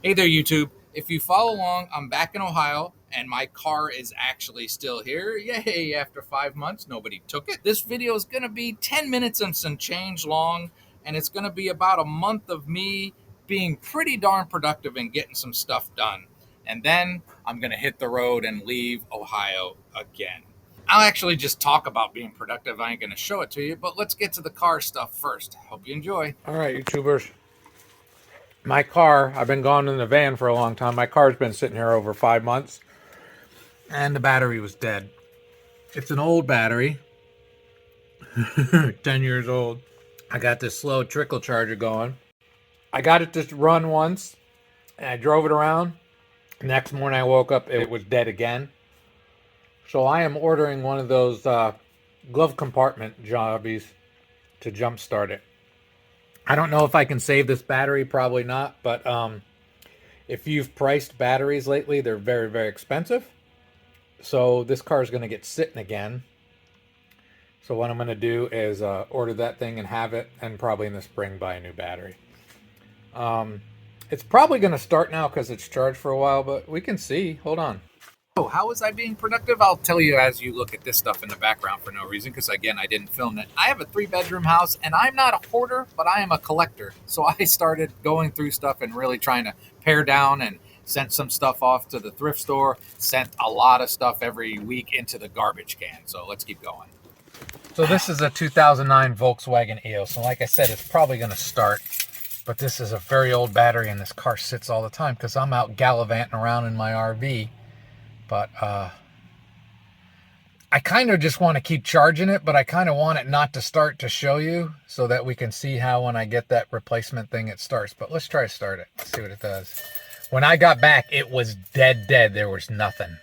Hey there, YouTube. If you follow along, I'm back in Ohio and my car is actually still here. Yay, after 5 months, nobody took it. This video is going to be 10 minutes and some change long, and it's going to be about a month of me being pretty darn productive and getting some stuff done. And then I'm going to hit the road and leave Ohio again. I'll actually just talk about being productive. I ain't going to show it to you, but let's get to the car stuff first. Hope you enjoy. All right, YouTubers. My car, I've been gone in the van for a long time. My car's been sitting here over 5 months, and the battery was dead. It's an old battery, 10 years old. I got this slow trickle charger going. I got it to run once, and I drove it around. Next morning I woke up, it was dead again. So I am ordering one of those glove compartment jobbies to jumpstart it. I don't know if I can save this battery, probably not, but if you've priced batteries lately, they're very, very expensive. So this car is going to get sitting again. So what I'm going to do is order that thing and have it, and probably in the spring buy a new battery. It's probably going to start now because it's charged for a while, but we can see. Hold on. Oh, how was I being productive? I'll tell you as you look at this stuff in the background for no reason, because again, I didn't film it. I have a 3-bedroom house, and I'm not a hoarder, but I am a collector. So I started going through stuff and really trying to pare down, and sent some stuff off to the thrift store, sent a lot of stuff every week into the garbage can. So let's keep going. So this is a 2009 Volkswagen EOS. So like I said, it's probably going to start, but this is a very old battery, and this car sits all the time because I'm out gallivanting around in my RV. But I kind of just want to keep charging it, but I kind of want it not to start to show you so that we can see how when I get that replacement thing it starts. But let's try to start it. Let's see what it does. When I got back, it was dead. There was nothing.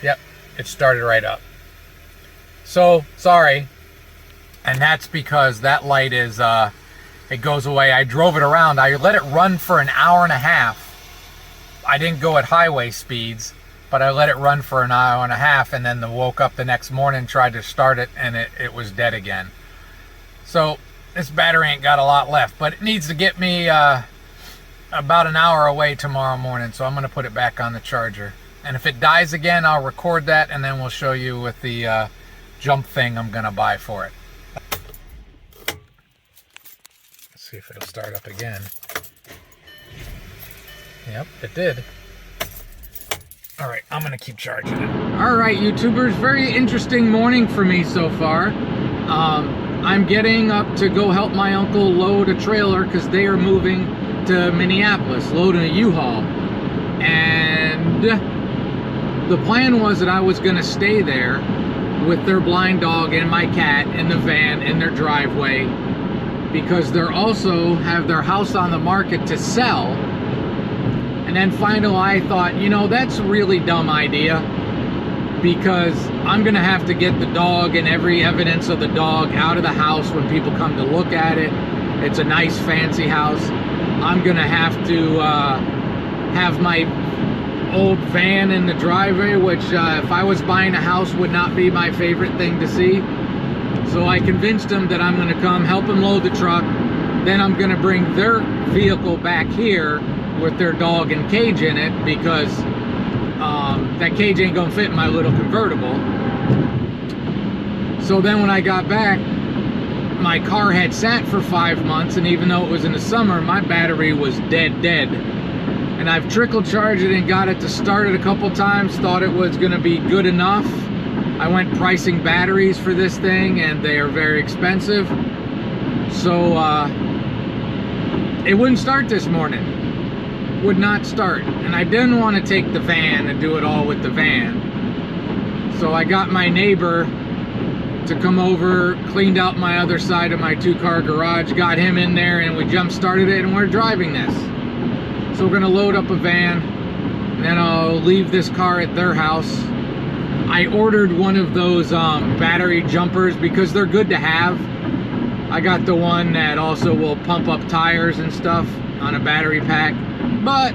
Yep, it started right up. So, sorry. And that's because that light is, it goes away. I drove it around. I let it run for an hour and a half. I didn't go at highway speeds, but I let it run for an hour and a half, and then woke up the next morning, tried to start it, and it was dead again. So this battery ain't got a lot left, but it needs to get me about an hour away tomorrow morning, so I'm going to put it back on the charger. And if it dies again, I'll record that, and then we'll show you with the jump thing I'm going to buy for it. Let's see if it'll start up again. Yep, it did. All right, I'm gonna keep charging it. All right, YouTubers, very interesting morning for me so far. I'm getting up to go help my uncle load a trailer because they are moving to Minneapolis, loading a U-Haul. And the plan was that I was gonna stay there with their blind dog and my cat in the van in their driveway, because they're also have their house on the market to sell. And then finally I thought, you know, that's a really dumb idea, because I'm gonna have to get the dog and every evidence of the dog out of the house when people come to look at it. It's a nice fancy house. I'm gonna have to have my old van in the driveway, which if I was buying a house would not be my favorite thing to see. So I convinced them that I'm gonna come help them load the truck, then I'm gonna bring their vehicle back here with their dog and cage in it, because that cage ain't gonna fit in my little convertible. So then when I got back, my car had sat for 5 months, and even though it was in the summer, my battery was dead. And I've trickle charged it and got it to start it a couple times, thought it was gonna be good enough. I went pricing batteries for this thing, and they are very expensive. So it wouldn't start this morning. Would not start, and I didn't want to take the van and do it all with the van. So I got my neighbor to come over, cleaned out my other side of my 2-car garage, got him in there, and we jump started it, and we're driving this. So we're gonna load up a van, and then I'll leave this car at their house. I ordered one of those battery jumpers because they're good to have. I got the one that also will pump up tires and stuff on a battery pack. But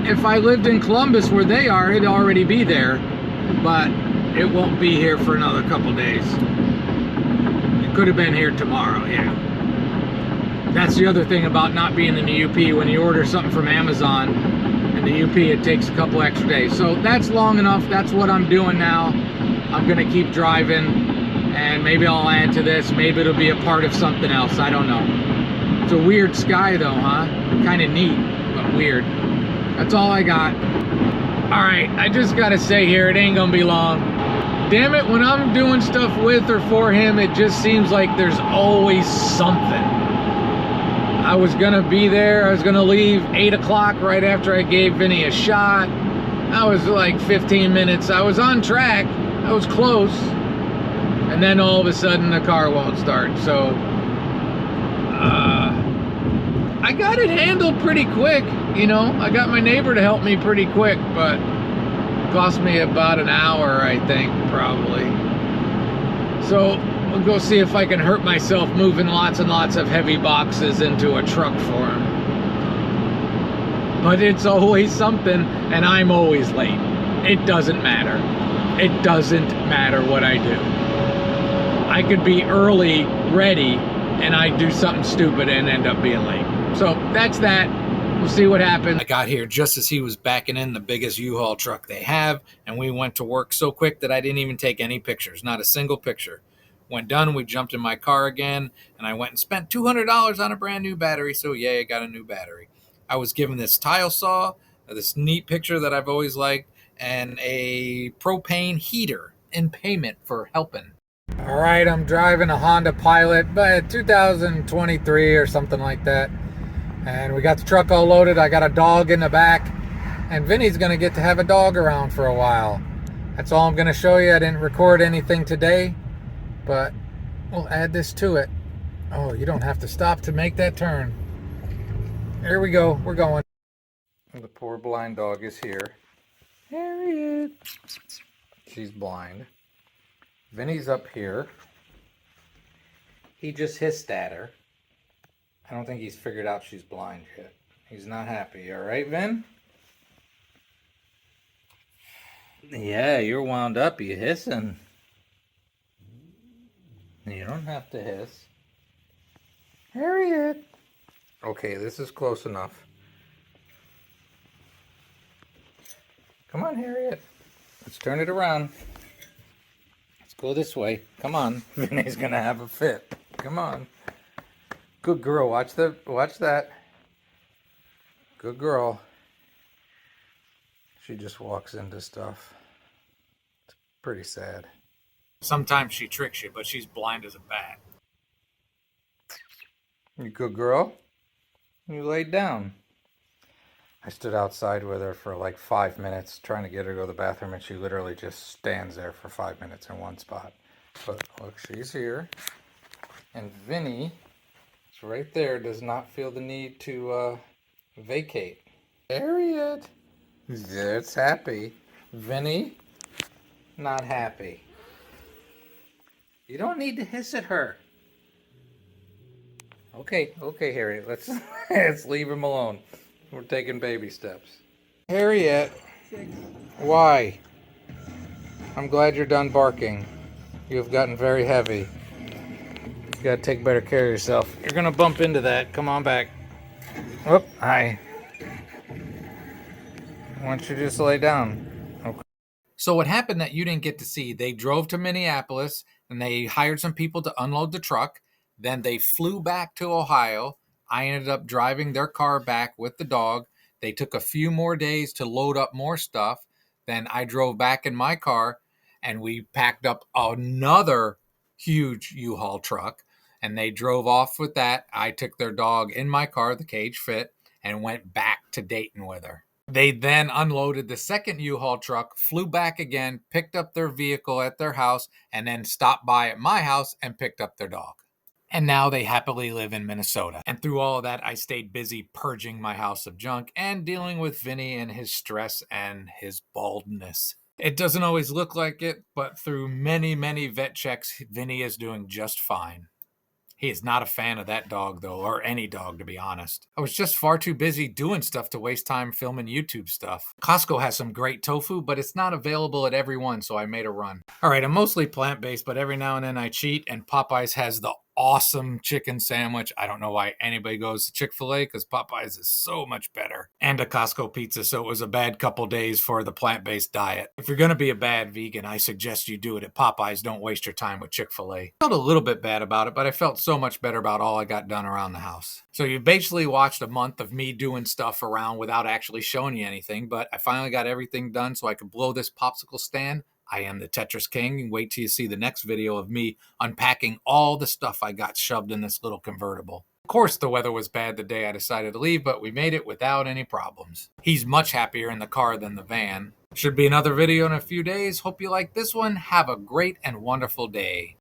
if I lived in Columbus where they are, it'd already be there. But it won't be here for another couple days. It could have been here tomorrow, yeah. That's the other thing about not being in the UP. When you order something from Amazon and the UP, it takes a couple extra days. So that's long enough. That's what I'm doing now. I'm gonna keep driving, and maybe I'll add to this. Maybe it'll be a part of something else. I don't know. It's a weird sky though, huh? Kind of neat, but weird. That's all I got. All right, I just gotta say here, it ain't gonna be long. Damn it, when I'm doing stuff with or for him, it just seems like there's always something. I was gonna be there, I was gonna leave 8 o'clock right after I gave Vinny a shot. I was like 15 minutes, I was on track, I was close. And then all of a sudden the car won't start, so I got it handled pretty quick, you know. I got my neighbor to help me pretty quick, but it cost me about an hour, I think, probably. So we'll go see if I can hurt myself moving lots and lots of heavy boxes into a truck for him. But it's always something, and I'm always late. It doesn't matter. It doesn't matter what I do. I could be early, ready, and I do something stupid and end up being late. So that's that. We'll see what happens. I got here just as he was backing in the biggest U-Haul truck they have, and we went to work so quick that I didn't even take any pictures, not a single picture. When done, we jumped in my car again, and I went and spent $200 on a brand new battery, so yay, I got a new battery. I was given this tile saw, this neat picture that I've always liked, and a propane heater in payment for helping. All right, I'm driving a Honda Pilot, but 2023 or something like that. And we got the truck all loaded. I got a dog in the back, and Vinny's gonna get to have a dog around for a while. That's all I'm gonna show you. I didn't record anything today, but we'll add this to it. Oh, you don't have to stop to make that turn. Here we go, we're going. The poor blind dog is here. Harriet. She's blind. Vinny's up here. He just hissed at her. I don't think he's figured out she's blind yet. He's not happy. All right, Vin? Yeah, you're wound up. You hissing. You don't have to hiss. Harriet. Okay, this is close enough. Come on, Harriet. Let's turn it around. Let's go this way. Come on. Vinny's gonna have a fit. Come on. Good girl. Watch that. Good girl. She just walks into stuff. It's pretty sad. Sometimes she tricks you, but she's blind as a bat. You good girl? You laid down. I stood outside with her for like 5 minutes trying to get her to go to the bathroom, and she literally just stands there for 5 minutes in one spot. But look, she's here. And Vinny, it's right there, does not feel the need to vacate. Harriet. It's happy. Vinny, not happy. You don't need to hiss at her. Okay, Harriet, let's leave him alone. We're taking baby steps. Harriet, why? I'm glad you're done barking. You have gotten very heavy. You gotta take better care of yourself. You're gonna bump into that. Come on back. Whoop, hi. Why don't you just lay down? Okay. So what happened that you didn't get to see, they drove to Minneapolis and they hired some people to unload the truck. Then they flew back to Ohio. I ended up driving their car back with the dog. They took a few more days to load up more stuff. Then I drove back in my car and we packed up another huge U-Haul truck and they drove off with that. I took their dog in my car, the cage fit, and went back to Dayton with her. They then unloaded the second U-Haul truck, flew back again, picked up their vehicle at their house, and then stopped by at my house and picked up their dog. And now they happily live in Minnesota. And through all of that, I stayed busy purging my house of junk and dealing with Vinny and his stress and his baldness. It doesn't always look like it, but through many, many vet checks, Vinny is doing just fine. He is not a fan of that dog, though, or any dog, to be honest. I was just far too busy doing stuff to waste time filming YouTube stuff. Costco has some great tofu, but it's not available at every one, so I made a run. All right, I'm mostly plant-based, but every now and then I cheat, and Popeyes has the awesome chicken sandwich. I don't know why anybody goes to Chick-fil-A because Popeyes is so much better. And a Costco pizza, so it was a bad couple days for the plant-based diet. If you're going to be a bad vegan, I suggest you do it at Popeyes. Don't waste your time with Chick-fil-A. I felt a little bit bad about it, but I felt so much better about all I got done around the house. So you basically watched a month of me doing stuff around without actually showing you anything, but I finally got everything done so I could blow this popsicle stand. I am the Tetris King, and wait till you see the next video of me unpacking all the stuff I got shoved in this little convertible. Of course, the weather was bad the day I decided to leave, but we made it without any problems. He's much happier in the car than the van. Should be another video in a few days. Hope you like this one. Have a great and wonderful day.